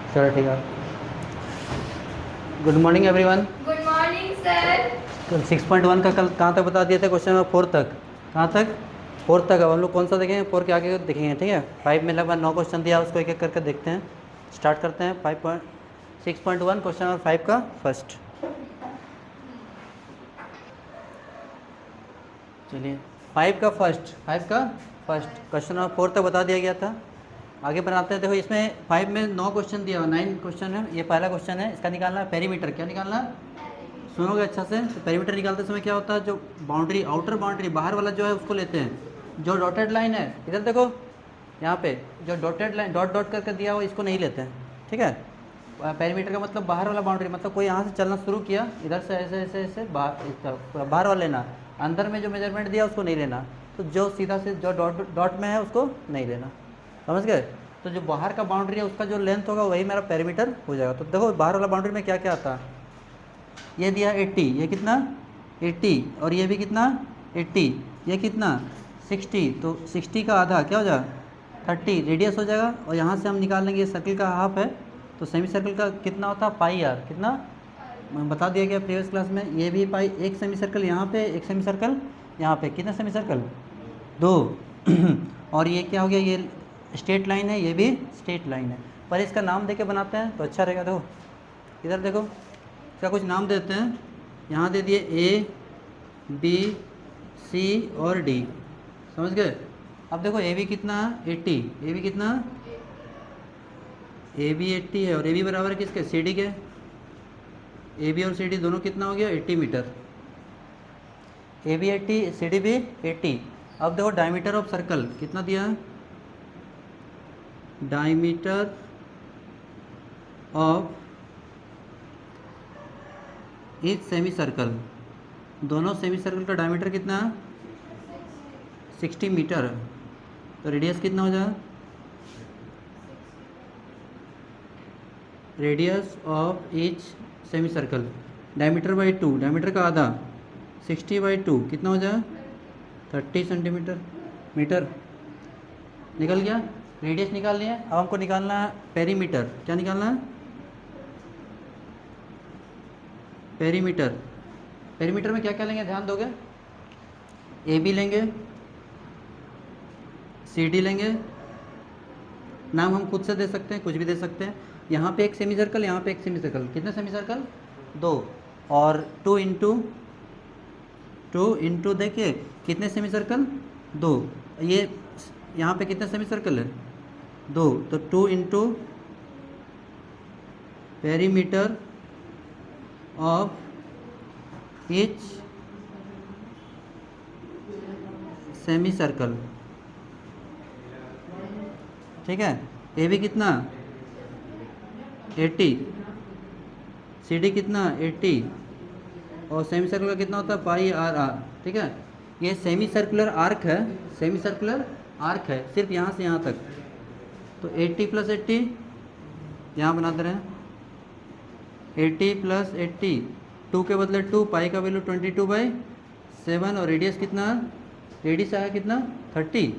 चलो ठीक है। Good morning everyone. Good morning sir. कल 6.1 का कल कहाँ तक बता दिए थे? क्वेश्चन नंबर 4 तक। कहाँ तक? 4 तक। अब हम लोग कौन सा देखेंगे? 4 के आगे देखेंगे, ठीक है। 5 में लगभग 9 क्वेश्चन दिया, उसको एक एक करके देखते हैं। स्टार्ट करते हैं 6.1 क्वेश्चन नंबर 5 का फर्स्ट। चलिए 5 का फर्स्ट क्वेश्चन नंबर 4 तक बता दिया गया था। आगे बनाते हैं। देखो इसमें 5 में 9 क्वेश्चन दिया हुआ, 9 क्वेश्चन है। ये पहला क्वेश्चन है, इसका निकालना है पेरीमीटर। क्या निकालना है? सुनोगे अच्छा से। तो पेरीमीटर निकालते समय क्या होता है, जो बाउंड्री, आउटर बाउंड्री, बाहर वाला जो है उसको लेते हैं। जो डॉटेड लाइन है, इधर देखो, यहाँ पे जो डॉटेड लाइन डॉट डॉट करके दिया हुआ, इसको नहीं लेते हैं, ठीक है। पेरीमीटर का मतलब बाहर वाला बाउंड्री, मतलब कोई यहाँ से चलना शुरू किया, इधर से ऐसे ऐसे ऐसे बाहर वाला लेना, अंदर में जो मेजरमेंट दिया उसको नहीं लेना। तो जो सीधा से जो डॉट में है उसको नहीं लेना, समझ गए। तो जो बाहर का बाउंड्री है उसका जो लेंथ होगा वही मेरा पेरीमीटर हो जाएगा। तो देखो बाहर वाला बाउंड्री में क्या क्या आता है। ये दिया 80, ये कितना 80, और ये भी कितना 80, ये कितना 60। तो 60 का आधा क्या हो जाएगा 30 रेडियस हो जाएगा। और यहाँ से हम निकाल लेंगे, ये सर्कल का हाफ है, तो सेमी सर्कल का कितना होता है पाई आर। कितना बता दिया गया प्रीवियस क्लास में। ये भी पाई, एक सेमी सर्कल यहाँ पे, एक सेमी सर्कल यहाँ पे। कितने सेमी सर्कल? 2। और ये क्या हो गया, ये स्ट्रेट लाइन है, ये भी स्ट्रेट लाइन है। पर इसका नाम देके बनाते हैं तो अच्छा रहेगा। देखो इधर देखो, इसका कुछ नाम देते हैं। यहाँ दे दिए A, B, C और D, समझ गए। अब देखो AB कितना है 80, AB कितना, AB 80 है, और AB बराबर है किसके? CD के। AB और CD दोनों कितना हो गया 80 मीटर। AB 80, CD भी 80। अब देखो डायमीटर ऑफ सर्कल कितना दिया है, diameter of each semi circle, दोनों सेमी सर्कल का डायमीटर कितना है 60 मीटर। तो रेडियस कितना हो जाएगा, radius of each semi circle diameter by 2, diameter का आधा 60/2 कितना हो जाएगा 30 सेंटीमीटर मीटर। निकल गया, रेडियस निकाल लिया। अब हमको निकालना है पेरीमीटर। क्या निकालना है? पेरीमीटर। पेरीमीटर में क्या क्या लेंगे ध्यान दोगे? AB लेंगे, CD लेंगे, नाम हम खुद से दे सकते हैं, कुछ भी दे सकते हैं। यहाँ पे एक सेमी सर्कल, यहाँ पे एक सेमी सर्कल। कितने सेमी सर्कल? 2। और 2 इंटू देखिए कितने सेमी सर्कल? 2। ये यहाँ पे कितने सेमी सर्कल है? 2। तो 2 into perimeter of each semi circle, ठीक है। AB कितना 80, CD कितना 80, और सेमी सर्कल का कितना होता है पाई आर आर, ठीक है। ये सेमी सर्कुलर आर्क है, सेमी सर्कुलर आर्क है सिर्फ यहाँ से यहाँ तक। तो 80 + 80 यहाँ बना दे रहे हैं, 80 + 80, 2 के बदले 2, पाई का वैल्यू 22/7, और रेडियस कितना, रेडियस आया कितना 30,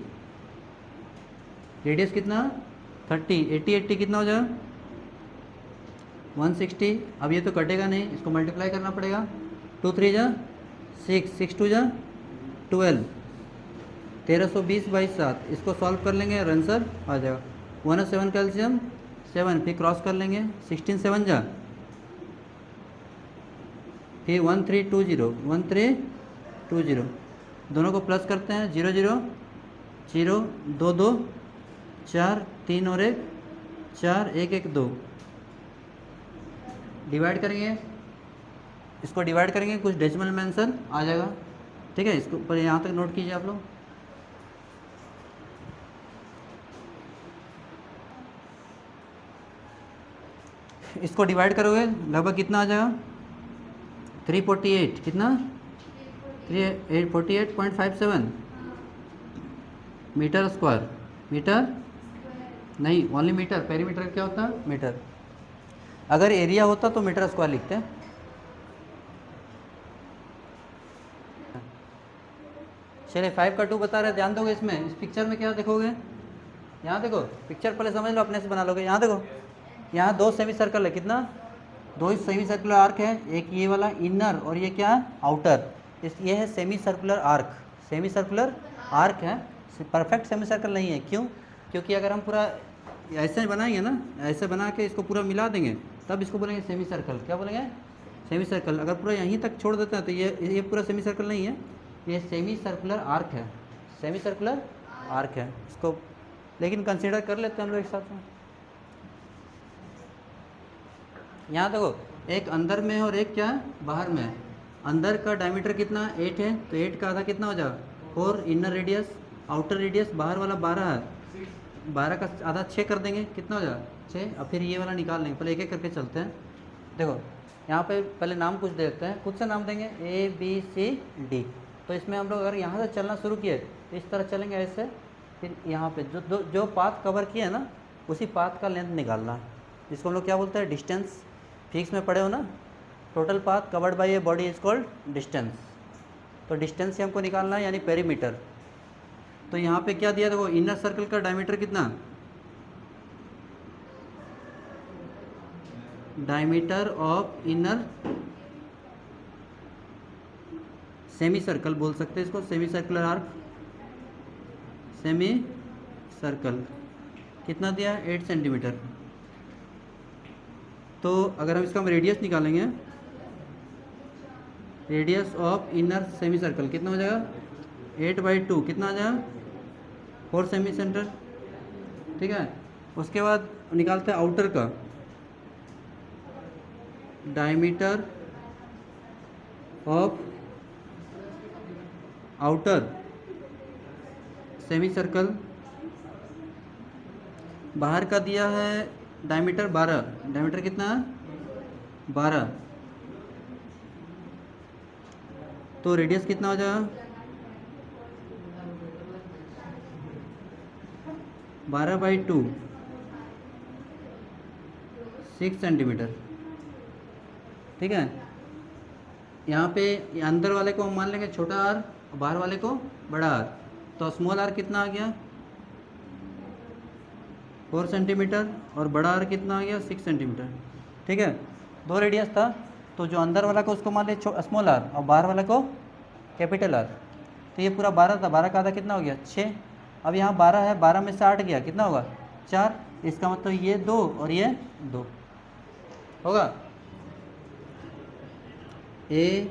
रेडियस कितना 30, 80 80 कितना हो जाएगा 160। अब ये तो कटेगा नहीं, इसको मल्टीप्लाई करना पड़ेगा। 2 3 जा 6, 6 2 जा 12, 1320/7। इसको सॉल्व कर लेंगे और आंसर आ जाएगा 1 और 7 कैल्शियम 7, फिर क्रॉस कर लेंगे 16 7 जा, फिर 1320 1320, दोनों को प्लस करते हैं 0 0 0 2 2 4 3 और 1 4 1 1 2। डिवाइड करेंगे, इसको डिवाइड करेंगे, कुछ डेसिमल में आंसर आ जाएगा, ठीक है। इसको पर यहाँ तक नोट कीजिए आप लोग। इसको डिवाइड करोगे लगभग कितना आ जाएगा 348, कितना 348.57 मीटर स्क्वायर। मीटर नहीं, ओनली मीटर। पेरीमीटर क्या होता है मीटर। अगर एरिया होता तो मीटर स्क्वायर लिखते हैं। चलिए 5 का 2 बता रहे, ध्यान दोगे इसमें। इस पिक्चर में क्या देखोगे, यहाँ देखो, पिक्चर पहले समझ लो, अपने से बना लोगे। यहाँ देखो, यहाँ दो सेमी सर्कल है, कितना, दो सेमी सर्कुलर आर्क है, एक ये वाला इनर और ये क्या आउटर, ये है semi circular arc, semi circular arc है, परफेक्ट सेमी सर्कल नहीं है। क्यों? क्योंकि अगर हम पूरा ऐसे बनाएंगे ना, ऐसे बना के इसको पूरा मिला देंगे तब इसको बोलेंगे सेमी सर्कल। क्या बोलेंगे? Semi circle. अगर पूरा यहीं तक छोड़ देते हैं तो ये पूरा सेमी सर्कल नहीं है, ये सेमी सर्कुलर आर्क है, सेमी सर्कुलर आर्क है इसको, लेकिन कंसीडर कर लेते हैं हम लोग एक साथ में। यहाँ देखो, एक अंदर में है और एक क्या है, बाहर में है। अंदर का डायमीटर कितना, 8 है, तो 8 का आधा कितना हो जाएगा, 4 इनर रेडियस, आउटर रेडियस बाहर वाला 12 है, 12 का आधा 6 कर देंगे, कितना हो जाएगा 6। अब फिर ये वाला निकाल लेंगे, पहले एक एक करके चलते हैं। देखो यहाँ पे पहले नाम कुछ देते हैं, खुद से नाम देंगे ABCD। तो इसमें हम लोग अगर यहाँ से चलना शुरू किए तो इस तरह चलेंगे ऐसे, फिर यहाँ पे जो पाथ कवर किए है ना उसी पाथ का लेंथ निकालना है, जिसको हम लोग क्या बोलते हैं, डिस्टेंस। फिजिक्स में पढ़े हो ना, total path covered by a body is called distance. तो डिस्टेंस से हमको निकालना है, यानी पेरीमीटर। तो यहाँ पे क्या दिया, देखो इनर सर्कल का डायमीटर कितना, diameter of inner semi circle बोल सकते हैं इसको, semi circular arc, semi circle कितना दिया, 8 सेंटीमीटर। तो अगर हम इसका रेडियस निकालेंगे, radius of inner semi circle कितना हो जाएगा, 8/2 कितना आ जाएगा, 4 सेंटीमीटर। ठीक है, उसके बाद निकालते हैं आउटर का, diameter of outer semi circle, बाहर का दिया है डायमीटर 12, डायमीटर कितना है 12, तो रेडियस कितना हो जाएगा 12/2, 6 सेंटीमीटर। ठीक है, यहाँ पे अंदर वाले को हम मान लेंगे छोटा आर और बाहर वाले को बड़ा आर, तो स्मॉल आर कितना आ गया 4 सेंटीमीटर और बड़ा आर कितना आ गया 6 सेंटीमीटर। ठीक है, दो रेडियस था, तो जो अंदर वाला को उसको मान ले स्मॉल आर और बाहर वाला को कैपिटल आर। तो ये पूरा 12 था, 12 का आधा कितना हो गया 6। अब यहाँ 12 है, 12 में से 8 गया, कितना होगा 4, इसका मतलब ये 2 और ये 2 होगा। ABCD,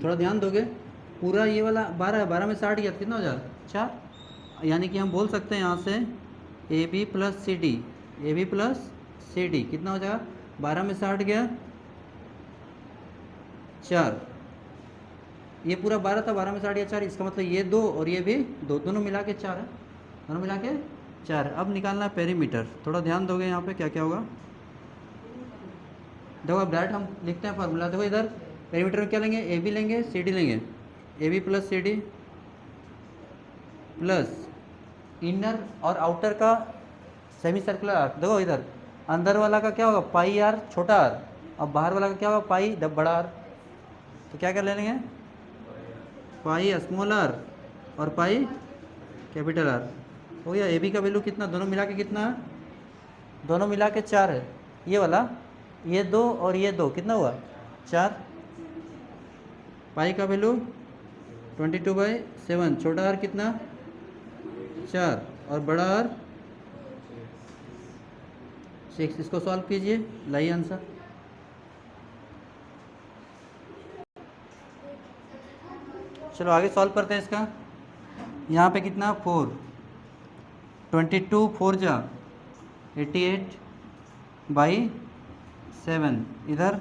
थोड़ा ध्यान दोगे, पूरा ये वाला 12 है, 12 में से 8 गया, कितना हो जाएगा 4, यानी कि हम बोल सकते हैं यहाँ से AB + CD, AB + CD कितना हो जाएगा, 12 में से 8 गया 4, ये पूरा 12 था, 12 में से 8 गया 4, इसका मतलब ये 2 और ये भी 2, दोनों मिला के 4 है, दोनों मिला के 4। अब निकालना है पेरीमीटर, थोड़ा ध्यान दोगे यहाँ पे क्या क्या होगा। देखो अब डायरेक्ट हम लिखते हैं फार्मूला, देखो इधर पेरीमीटर में क्या लेंगे, AB लेंगे, CD लेंगे, AB + CD प्लस इनर और आउटर का सेमी सर्कुलर आर्क। देखो इधर अंदर वाला का क्या होगा पाई आर छोटा आर, अब बाहर वाला का क्या होगा पाई बड़ा आर। तो क्या कर लेंगे, पाई स्मॉल आर और पाई कैपिटल आर हो गया। AB का वैल्यू कितना, दोनों मिला के कितना है, दोनों मिला के 4 है, ये वाला ये 2 और ये 2 कितना हुआ 4। पाई का वैल्यू 22/7, छोटा आर कितना 4 और बड़ा आर 6। इसको सॉल्व कीजिए, लाइए आंसर। चलो आगे सॉल्व करते हैं इसका। यहाँ पे कितना 4, 22 4 जा 88/7, इधर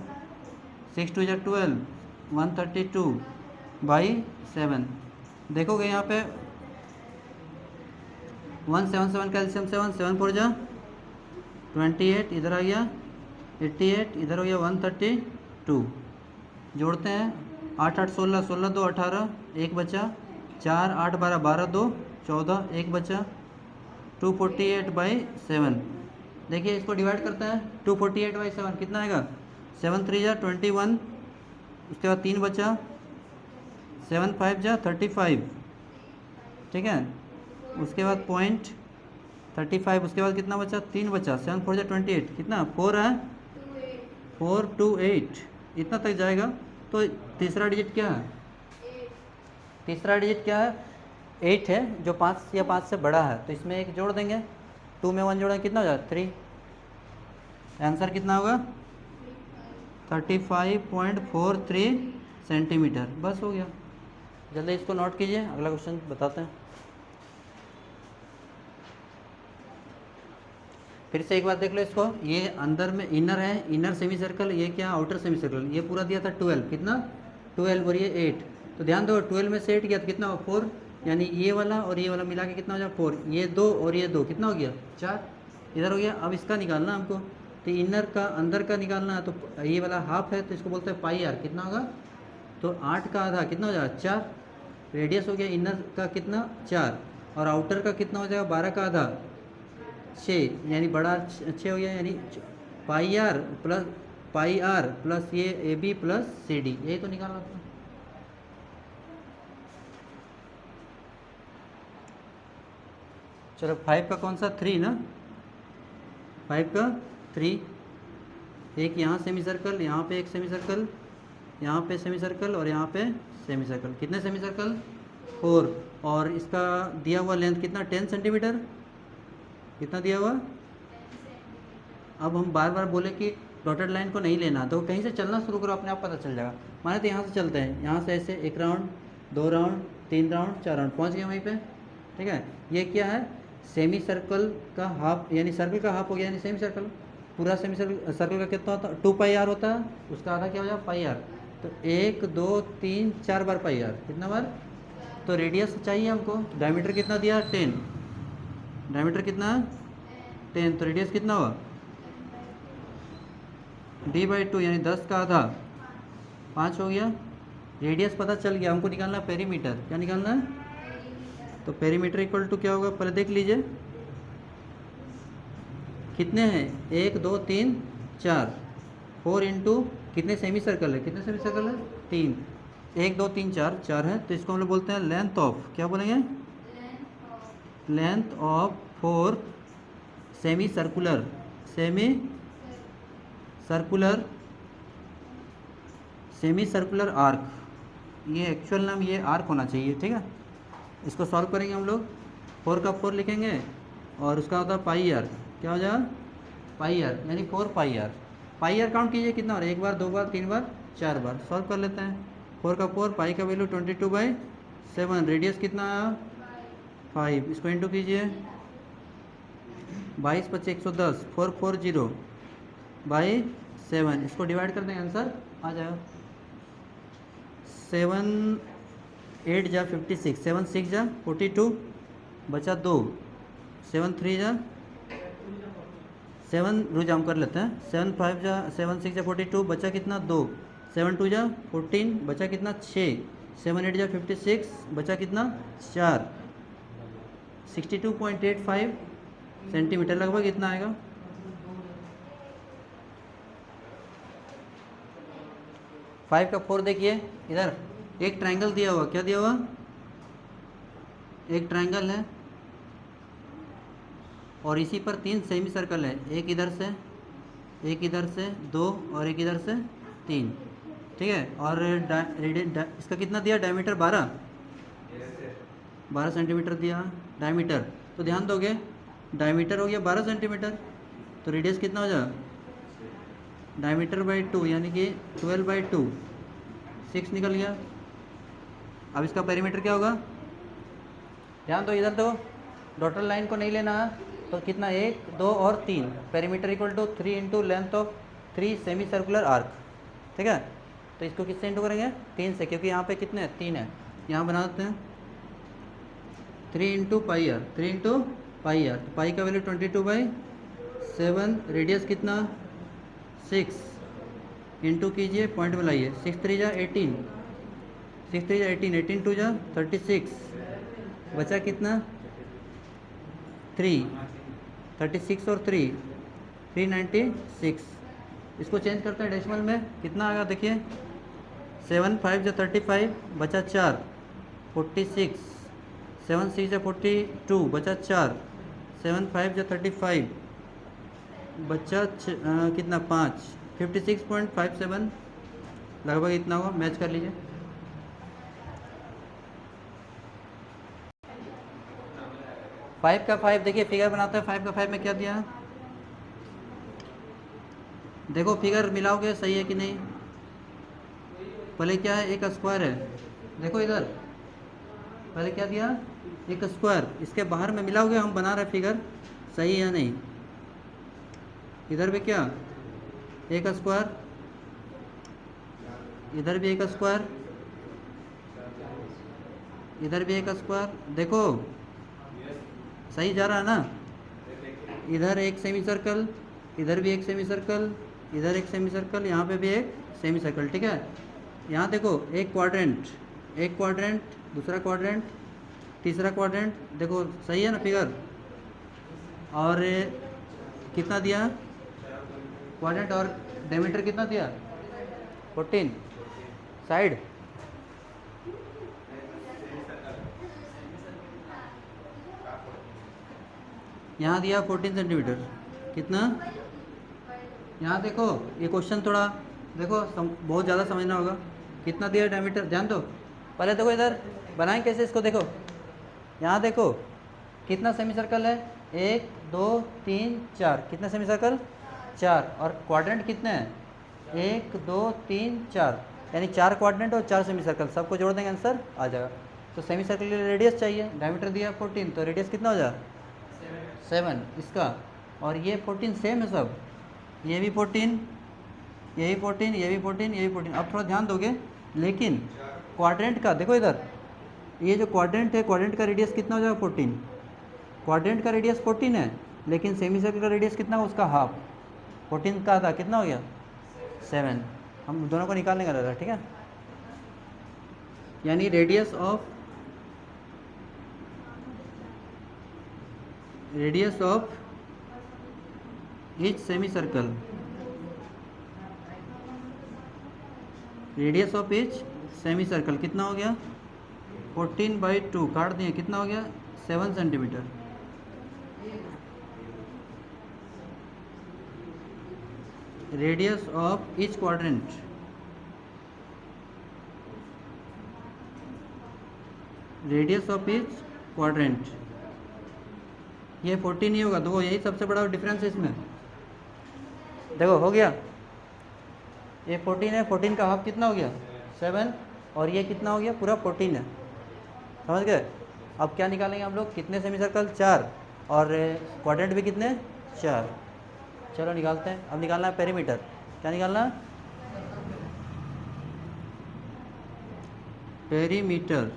6 2 जा 12, 132/7। देखोगे यहाँ पे 177 कैल्शियम 7, 7 4 जा 28, इधर आ गया 88, इधर हो गया 132। जोड़ते हैं 8 8 16, 16 2 18, 1 बचा, 4 8 12, 12 2 14, 1 बचा, 248/7। देखिए इसको डिवाइड करते हैं, 248/7 कितना आएगा 7 3 जा 21, उसके बाद 3 बचा, 7 5 जा 35। ठीक है, उसके बाद 35, उसके बाद कितना बचा, 3 बचा, 7 4 जा 28, कितना 4 है, 428, इतना तक जाएगा। तो तीसरा डिजिट क्या है, तीसरा डिजिट क्या है, 8 है, जो 5 या 5 से बड़ा है, तो इसमें एक जोड़ देंगे, 2 में 1 जोड़ेंगे, कितना हो जाएगा 3। आंसर कितना होगा 35.43 सेंटीमीटर। बस हो गया, जल्दी इसको नोट कीजिए, अगला क्वेश्चन बताते हैं। फिर से एक बार देख लो इसको, ये अंदर में इनर है, इनर सेमी सर्कल, ये क्या आउटर सेमी सर्कल, ये पूरा दिया था 12, कितना 12 और ये 8, तो ध्यान दो 12 में से 8 गया तो कितना हो 4, यानी ये वाला और ये वाला मिला के कितना हो जाए 4, ये 2 और ये 2 कितना हो गया 4, इधर हो गया। अब इसका निकालना हमको, तो इनर का अंदर का निकालना है, तो ये वाला हाफ है तो इसको बोलते हैं पाई आर, कितना होगा, तो 8 का आधा कितना हो जाएगा 4, रेडियस हो गया इनर का कितना 4, और आउटर का कितना हो जाएगा 12 का आधा 6, यानी बड़ा 6 हो गया, यानी पाई आर प्लस ये A B plus C D, यही तो निकालना था। चलो 5 का कौन सा 3 ना, 5 का 3, एक यहाँ सेमी सर्कल, यहाँ पे एक सेमी सर्कल, यहाँ पे सेमी सर्कल और यहाँ पे सेमी सर्कल, कितने सेमी सर्कल 4, और इसका दिया हुआ लेंथ कितना 10 सेंटीमीटर, कितना दिया हुआ। अब हम बार बार बोले कि डॉटेड लाइन को नहीं लेना, तो कहीं से चलना शुरू करो, अपने आप पता चल जाएगा। माने तो यहाँ से चलते हैं, यहाँ से ऐसे 1 राउंड 2 राउंड 3 राउंड 4 राउंड, पहुँच गए वहीं पे, ठीक है। ये क्या है, सेमी सर्कल का हाफ, यानी सर्कल का हाफ हो गया, यानी सेमी सर्कल, पूरा सेमी सर्कल का कितना होता है 2 पाई आर होता है, उसका आधा क्या हो जाएगा पाई आर, तो 1 2 3 4 बार पाई आर, कितना बार, तो रेडियस चाहिए हमको, डायमीटर कितना दिया 10, डायमीटर कितना 10, तो रेडियस कितना हुआ d/2, यानी 10 का आधा 5 हो गया। रेडियस पता चल गया, हमको निकालना पेरीमीटर, क्या निकालना है, तो पेरीमीटर इक्वल टू क्या होगा, पहले देख लीजिए कितने हैं 1 2 3 4, 4 इंटू कितने सेमी सर्कल है, कितने सेमी सर्कल है 3, 1 2 3 4 4 है, तो इसको हम लोग बोलते हैं लेंथ ऑफ, क्या बोलेंगे, length of 4 semi circular arc, ये एक्चुअल नाम ये आर्क होना चाहिए, ठीक है। इसको सॉल्व करेंगे हम लोग, 4 का 4 लिखेंगे और उसका होता है पाई आर, क्या हो जाएगा पाई आर, यानी 4 पाई आर, पाई आर काउंट कीजिए कितना हो रहा है, 1 बार 2 बार 3 बार 4 बार, सॉल्व कर लेते हैं। 4 का 4, पाई का वैल्यू 22/7, रेडियस कितना आया 5, इसको इंटू कीजिए 22 × 25 110, 440/7, इसको डिवाइड कर देंगे, आंसर आ जाएगा 7 8 जा 56, 7 6 जा 42, बचा 2, 7 3 जा 7, रुझान कर लेते हैं, 7 5 जा 7 6 जा 42, बचा कितना 2, 7 2 जा 14, बचा कितना 6, 7 8 जा 56, बचा कितना 4, 62.85 सेंटीमीटर लगभग इतना आएगा। फाइव का 4 देखिए, इधर एक ट्रायंगल दिया हुआ, क्या दिया हुआ, एक ट्रायंगल है और इसी पर 3 सेमी सर्कल है, एक इधर से 2 और एक इधर से 3, ठीक है। और इसका कितना दिया डायमीटर 12 सेंटीमीटर दिया डायमीटर, तो ध्यान दोगे डायमीटर हो गया 12 सेंटीमीटर, तो रेडियस कितना हो जाएगा डायमीटर बाई 2, यानी कि 12/2, 6 निकल गया। अब इसका पेरीमीटर क्या होगा, ध्यान दो, इधर तो डॉटेड लाइन को नहीं लेना है, तो कितना 1 2 और 3, perimeter equal to 3 into length of 3 semi circular arc, ठीक है। तो इसको किससे इंटू करेंगे 3 से, क्योंकि यहाँ पे कितने 3 है, यहाँ बना देते हैं 3 इंटू पाई आर, तो पाई का वैल्यू 22/7, रेडियस कितना 6, इंटू कीजिए पॉइंट में लाइए, 6 3 जा 18, 6 3 जा 18, 18 2 जा 36, बचा कितना 3, 36 और 3 396, इसको चेंज करते हैं डेसिमल में, कितना आएगा देखिए 7 5 जा 35, बचा 4, 46, 7 6 जा 42, बचा 4, 7 5 या 35 बच्चा कितना 5 56.57 लगभग इतना होगा, मैच कर लीजिए। फाइव का फाइव देखिए फिगर बनाते हैं। 5 का 5 में क्या दिया है, देखो फिगर मिलाओगे सही है कि नहीं। पहले क्या है, एक स्क्वायर है, देखो इधर पहले क्या दिया, एक स्क्वायर, इसके बाहर में मिलाओगे, हम बना रहे फिगर सही है नहीं। इधर भी क्या, एक स्क्वायर, इधर भी एक स्क्वायर, इधर भी एक स्क्वायर, देखो सही जा रहा है ना। इधर एक सेमी सर्कल, इधर भी एक सेमी सर्कल, इधर एक सेमी सर्कल, यहाँ पे भी एक सेमी सर्कल, ठीक है। यहाँ देखो एक क्वाड्रेंट, एक क्वाड्रेंट, दूसरा क्वाड्रेंट, तीसरा क्वाड्रेंट, देखो सही है ना फिगर। और कितना दिया क्वाड्रेंट, और डायमीटर कितना दिया 14, साइड यहाँ दिया 14 सेंटीमीटर, कितना। यहाँ देखो ये क्वेश्चन थोड़ा देखो बहुत ज़्यादा समझना होगा। कितना दिया डायमीटर, ध्यान दो पहले, देखो इधर बनाएं कैसे इसको, देखो यहाँ देखो कितना सेमी सर्कल है, 1 2 3 4, कितने सेमी सर्कल 4, और क्वाड्रेंट कितने हैं 1 2 3 4, यानी 4 क्वाड्रेंट और 4 सेमी सर्कल, सबको जोड़ देंगे आंसर आ जाएगा। तो सेमी सर्कल के लिए रेडियस चाहिए, डायमीटर दिया 14, तो रेडियस कितना हो जाएगा 7 इसका, और ये 14 सेम है सब, ये भी 14, ये भी 14, ये भी 14, ये भी 14। अब थोड़ा ध्यान दोगे, लेकिन क्वाड्रेंट का देखो इधर, ये जो क्वाड्रेंट है, क्वाड्रेंट का रेडियस कितना हो जाएगा 14, क्वाड्रेंट का रेडियस 14 है, लेकिन सेमी सर्कल का रेडियस कितना है उसका हाफ, 14 का था, कितना हो गया 7। हम दोनों को निकालने का रहता है, ठीक है। यानी radius of each semi circle, radius of each semi circle कितना हो गया 14/2, काट दिए कितना हो गया 7 centimetre. Radius of each quadrant, radius of each quadrant, ये 14 ही होगा, देखो यही सबसे बड़ा डिफरेंस है इसमें, देखो हो गया, ये 14 है, 14 का हाफ कितना हो गया 7, और ये कितना हो गया पूरा 14 है, समझ गए। अब क्या निकालेंगे हम लोग, कितने सेमी सर्कल 4, और क्वाड्रेंट भी कितने 4, चलो निकालते हैं। अब निकालना है पेरीमीटर, क्या निकालना, पेरीमीटर,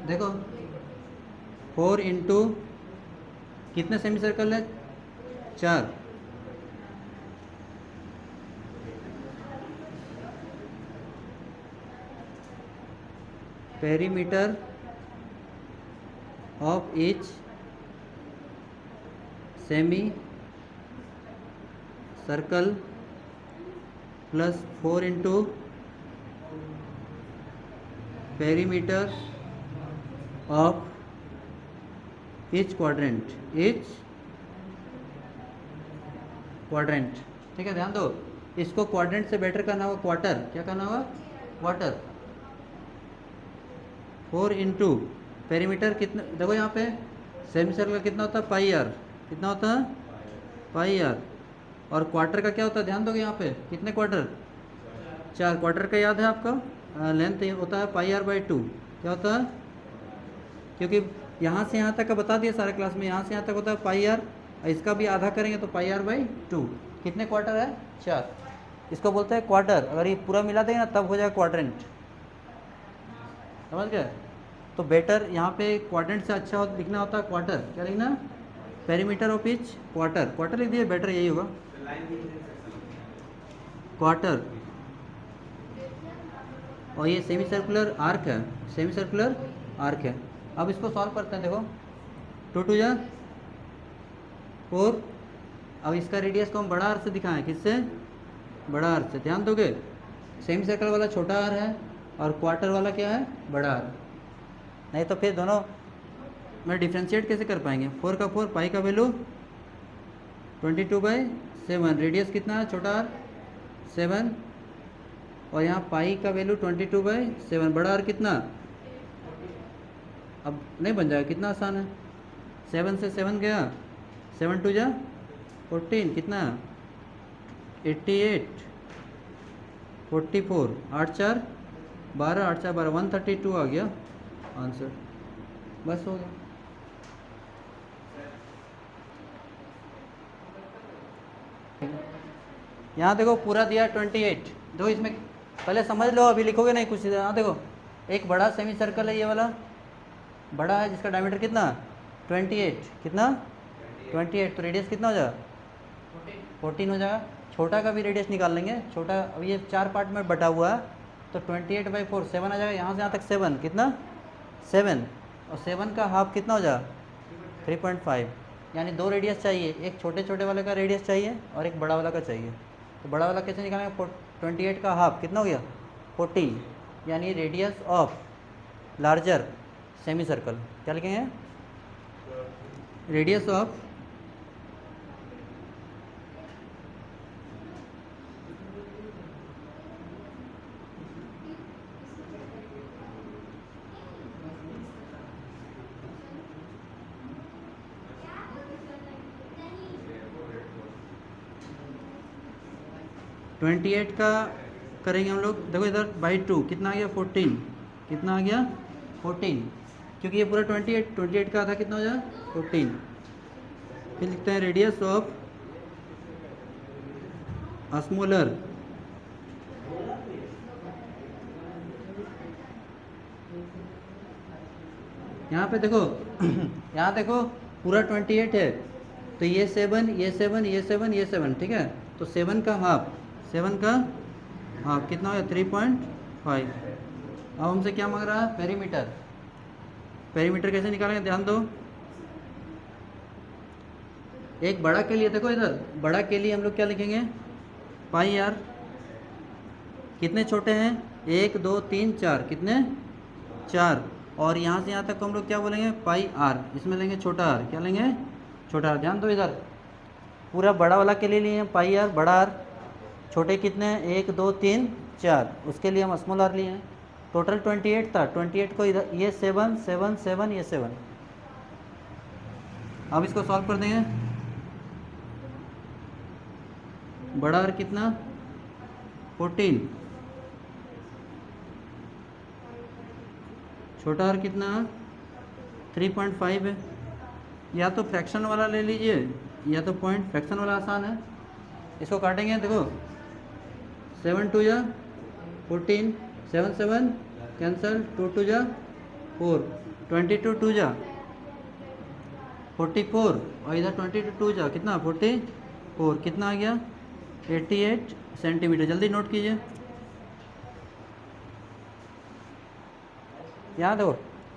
देखो 4 इंटू कितने सेमी सर्कल है 4, perimeter of each semi circle plus 4 into perimeter of each quadrant, ठीक है। ध्यान दो, इसको क्वाड्रेंट से बेटर करना होगा क्वार्टर, क्या करना होगा क्वार्टर। 4 इंटू पेरीमीटर कितना, देखो यहाँ पे सेमी सर्कल कितना होता है पाई आर, कितना होता है पाई आर, और क्वार्टर का क्या होता है, ध्यान दोगे यहाँ पे कितने क्वार्टर 4, क्वार्टर का याद है आपका लेंथ होता है पाई आर बाई 2, क्या होता है, क्योंकि यहाँ से यहाँ तक का बता दिया सारे क्लास में, यहाँ से यहाँ तक होता है पाई आर, इसका भी आधा करेंगे तो पाई आर बाई 2, कितने क्वार्टर है 4, इसको बोलते हैं क्वार्टर। अगर ये पूरा मिला देंगे ना तब हो जाएगा क्वाड्रेंट, समझ गए। तो बेटर यहाँ पे क्वाड्रेंट से अच्छा लिखना होता है क्वार्टर, क्या लिखना, perimeter of each quarter, quarter लिख दिए, बेटर यही होगा क्वार्टर। और ये सेमी सर्कुलर आर्क है, सेमी सर्कुलर आर्क है। अब इसको सॉल्व करते हैं, देखो 2 2 जा 4, अब इसका रेडियस को हम बड़ा आर से दिखाएं, किससे, बड़ा आर से। ध्यान दोगे सेमी सर्कल वाला छोटा आर है और क्वार्टर वाला क्या है बड़ा आर, नहीं तो फिर दोनों मैं डिफ्रेंशिएट कैसे कर पाएंगे? 4 का 4, पाई का वैल्यू 22/7, रेडियस कितना है छोटा आर 7, और यहाँ पाई का वैल्यू 22/7, बड़ा आर कितना? अब नहीं बन जाएगा, कितना आसान है, 7 से 7 गया, 7 2 जा 14, कितना 88, 44, 8 4 12, 8 4 12, 132 आ गया आंसर, बस हो गया। यहाँ देखो पूरा दिया 28, देखो इसमें पहले समझ लो, अभी लिखोगे नहीं कुछ। यहाँ देखो एक बड़ा सेमी सर्कल है, ये वाला बड़ा है जिसका डायमीटर कितना 28, कितना 28, तो रेडियस कितना हो जाएगा 14 हो जाएगा। छोटा का भी रेडियस निकाल लेंगे, छोटा अब ये 4 पार्ट में बटा हुआ है, तो 28/4 7 आ जाएगा, यहाँ से यहाँ तक 7, कितना 7, और 7 का हाफ कितना हो जाएगा 3.5, यानी 2 रेडियस चाहिए, एक छोटे छोटे वाले का रेडियस चाहिए और एक बड़ा वाला का चाहिए। तो बड़ा वाला कैसे निकालेंगे, 28 का हाफ कितना हो गया 14, यानी radius of larger semi circle क्या लिखेंगे, रेडियस ऑफ ट्वेंटी एट का करेंगे हम लोग, देखो इधर बाई 2 कितना आ गया 14, कितना आ गया 14, क्योंकि ये पूरा 28 का आधा कितना हो जाए 14। फिर लिखते हैं रेडियस ऑफ स्मॉलर यहाँ पे देखो यहाँ देखो पूरा 28 है, तो ये 7 ये 7 ये 7 ये 7, ठीक है, तो 7 का हाफ कितना हो गया 3.5। अब हमसे क्या मांग रहा है, पेरीमीटर। पेरीमीटर कैसे निकालेंगे ध्यान दो, एक बड़ा के लिए देखो, इधर बड़ा के लिए हम लोग क्या लिखेंगे, पाई आर, कितने छोटे हैं 1 2 3 4, कितने 4, और यहाँ से यहाँ तक हम लोग क्या बोलेंगे पाई आर, इसमें लेंगे छोटा आर, क्या लेंगे छोटा आर। ध्यान दो इधर पूरा बड़ा वाला के लिए लिए पाई आर बड़ा आर, छोटे कितने हैं 1 2 3 4, उसके लिए हम स्मॉल आर लिए हैं। टोटल 28 था, 28 को इधर ये 7 7 7 ये 7, अब इसको सॉल्व कर देंगे, बड़ा आर कितना 14, छोटा आर कितना 3.5 है। या तो फ्रैक्शन वाला ले लीजिए या तो पॉइंट, फ्रैक्शन वाला आसान है, इसको काटेंगे, देखो 7 2 जा 14, 7 7 कैंसल, 2 2 जा 4, 22 2 जा 44, और इधर 22 2 जा कितना 44, कितना आ गया 88 सेंटीमीटर। जल्दी नोट कीजिए, यहाँ देखो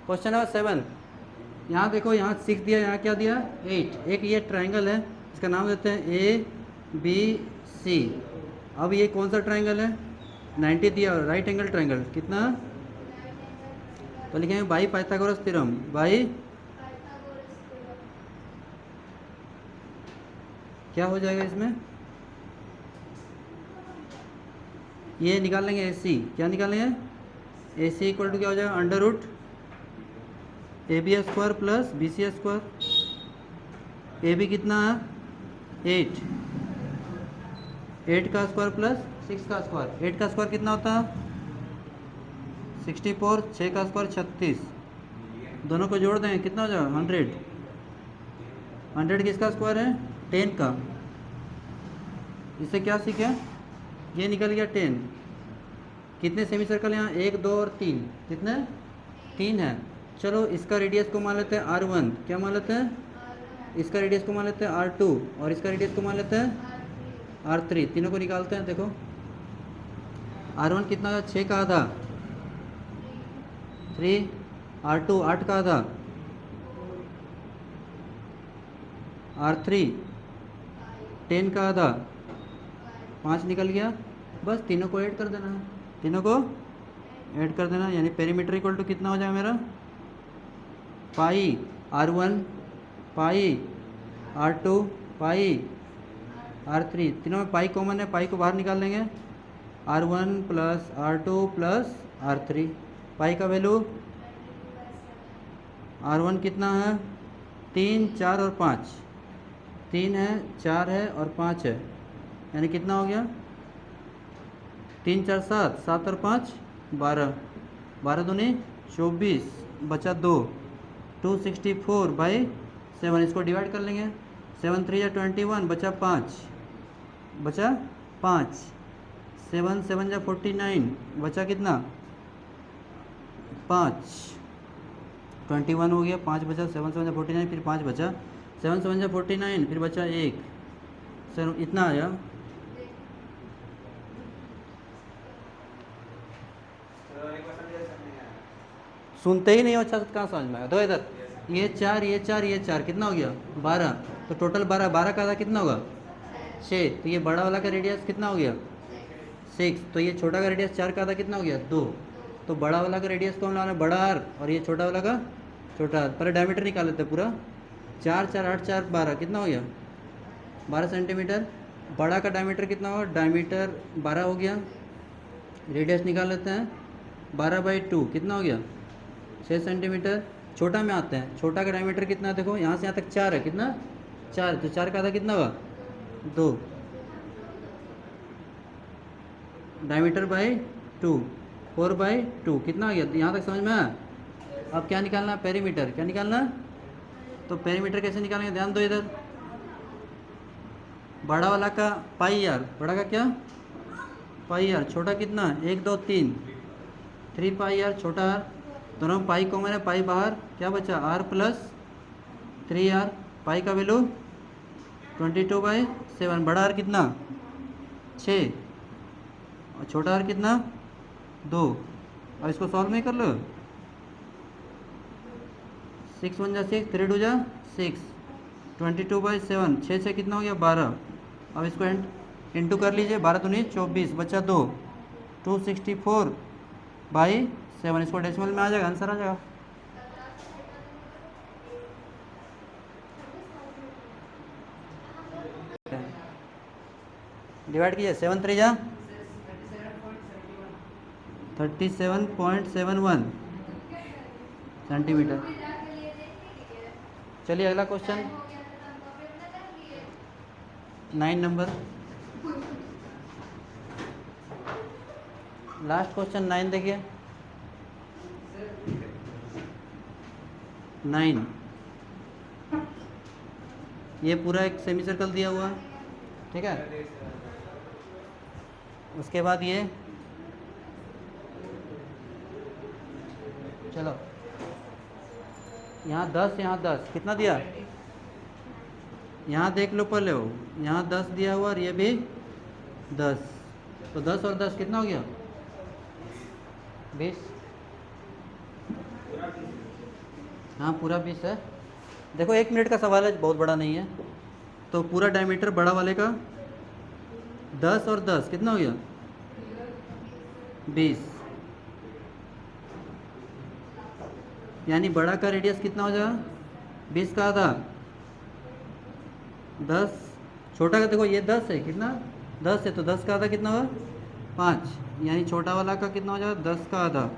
क्वेश्चन नंबर 7, यहाँ देखो यहाँ 6 दिया, यहाँ क्या दिया 8, एक ये ट्रायंगल है, इसका नाम देते हैं ABC। अब ये कौन सा ट्रायंगल है 90 दिया, राइट एंगल ट्रायंगल, कितना, तो लिखेंगे बाई पाइथागोरस थ्योरम, बाई क्या हो जाएगा इसमें, ये निकाल लेंगे AC, क्या निकालेंगे AC इक्वल टू क्या हो जाएगा under root AB² plus BC², AB कितना है 8, 8 का स्क्वायर प्लस 6 का स्क्वायर, 8 का स्क्वायर कितना होता है 64, 6 का स्क्वायर 36, दोनों को जोड़ दें कितना हो जाएगा 100, 100 किसका स्क्वायर है 10 का। इससे क्या सीखे, ये निकल गया 10, कितने सेमी सर्कल यहाँ 1 2 और 3, कितने 3 है। चलो इसका रेडियस को मान लेते हैं R1, क्या मान लेते हैं, इसका रेडियस को मान लेते हैं R2, और इसका रेडियस को मान लेते हैं R3, तीनों को निकालते हैं। देखो R1 कितना था 6 का आधा 3, R2 8 का आधा, R3 10 का आधा 5 निकल गया, बस तीनों को ऐड कर देना है, तीनों को ऐड कर देना, यानी पेरीमीटर इक्वल टू कितना हो जाएगा मेरा पाई R1 पाई, R2 पाई, R3, तीनों में पाई कॉमन है, पाई को बाहर निकाल लेंगे। R1 plus R2 plus R3, पाई का वैल्यू R1 कितना है 3, 4 और 5, 3 है, 4 है और 5 है, यानी कितना हो गया 3 4 7, 7 और 5 12, 12 दूनी 24, बचा 2, 264/7, इसको डिवाइड कर लेंगे। 7 3 या 21, बचा 5, 7 7 या 49, बचा कितना 5, 21 हो गया, 5 बचा, 7 7 या 49, फिर 5 बचा, 7 7 या 49, फिर बचा 1, सर इतना आया। सुनते ही नहीं हो अच्छा, कहाँ समझ में आएगा। दो इधर, ये 4 ये 4 ये 4, कितना हो गया 12, तो टोटल 12, 12 का आधा कितना होगा 6, तो ये बड़ा वाला का रेडियस कितना हो गया 6, तो ये छोटा का रेडियस 4 का आधा कितना हो गया 2, तो बड़ा वाला का रेडियस कौन लाना है बड़ा आर, और ये छोटा वाला का छोटा आर। पहले डायमीटर निकाल लेते हैं पूरा, 4 4 8 4 12, कितना हो गया 12 सेंटीमीटर। बड़ा का डायमीटर कितना होगा, डायमीटर 12 हो गया, रेडियस निकाल लेते हैं 12/2, कितना हो गया 6 सेंटीमीटर। छोटा में आते हैं, छोटा का डायमीटर कितना है, देखो यहाँ से यहाँ तक 4 है, कितना 4, तो 4 का आधा कितना होगा 2, डायमीटर बाई 2, 4/2, कितना आ गया, यहाँ तक समझ में आया। अब क्या निकालना है, पेरीमीटर, क्या निकालना है, तो पेरीमीटर कैसे निकालेंगे, ध्यान दो इधर। बड़ा वाला का पाई आर, बड़ा का क्या पाई आर, छोटा कितना 1 2 3, 3 पाई आर, छोटा आर, दोनों पाई कॉमन है, पाई बाहर, क्या बचा r प्लस 3r, पाई का वैल्यू 22/7, बड़ा आर कितना 6 और छोटा आर कितना 2। अब इसको सॉल्व में कर लो, 6 1 जा 6, 3 2 जा 6, 22/7, 6 से कितना हो गया 12। अब इसको इंटू कर लीजिए, 12 दूनी 24, बचा 2, 264/7, इसको डेसिमल में आ जाएगा, आंसर आ जाएगा। डिवाइड कीजिए, 7 3 जा 37.71 सेंटीमीटर। चलिए अगला क्वेश्चन 9 नंबर, लास्ट क्वेश्चन 9 देखिए, 9, ये पूरा एक सेमी सर्कल दिया हुआ है, ठीक है। उसके बाद ये, चलो यहाँ 10 यहाँ 10, कितना दिया, यहाँ देख लो पहले, हो यहाँ 10 दिया हुआ और ये भी 10, तो 10 और 10 कितना हो गया 20, हाँ पूरा 20 है। देखो 1 मिनट का सवाल है, बहुत बड़ा नहीं है, तो पूरा डायमीटर बड़ा वाले का 10 और 10 कितना हो गया 20, यानी बड़ा का रेडियस कितना हो जाएगा 20 का आधा 10, छोटा का देखो ये 10 है, कितना 10 है, तो 10 का आधा कितना होगा 5, यानी छोटा वाला का कितना हो जाएगा 10 का आधा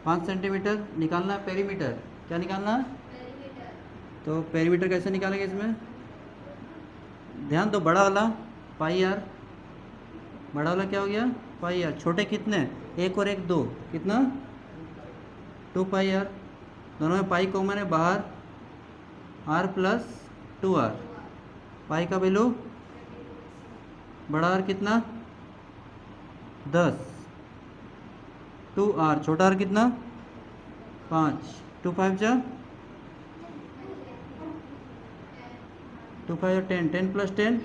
5 सेंटीमीटर। निकालना है पेरीमीटर, क्या निकालना है, तो पेरीमीटर कैसे निकालेंगे, इसमें ध्यान दो, बड़ा वाला पाई आर, बड़ा वाला क्या हो गया पाई आर, छोटे कितने 1 और 1 2, कितना 2 पाई आर, दोनों में पाई कॉमन है बाहर, r प्लस 2r, पाई का वैल्यू बड़ा आर कितना 10, 2r, छोटा आर कितना 5, 2 5 जा 2 5 10, 10 प्लस 10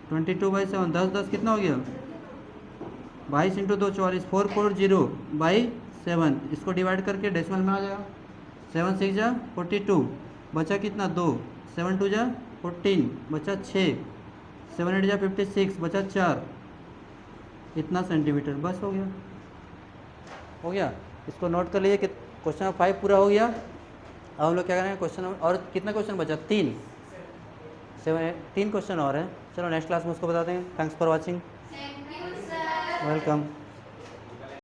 22/7, 10 10 कितना हो गया 22 × 2 44, 440/7, इसको डिवाइड करके डेसिमल में आ जाएगा, 7 6 जा 42, बचा कितना 2, 7 2 जा 14, बचा 6, 7 8 जा 56, बचा 4, इतना सेंटीमीटर, बस हो गया। इसको नोट कर लीजिए कि क्वेश्चन 5 पूरा हो गया। अब हम लोग क्या करेंगे क्वेश्चन और कितना क्वेश्चन बचा 3 क्वेश्चन और हैं। चलो नेक्स्ट क्लास में उसको बता देंगे। Thanks for watching. Thank you sir. Welcome.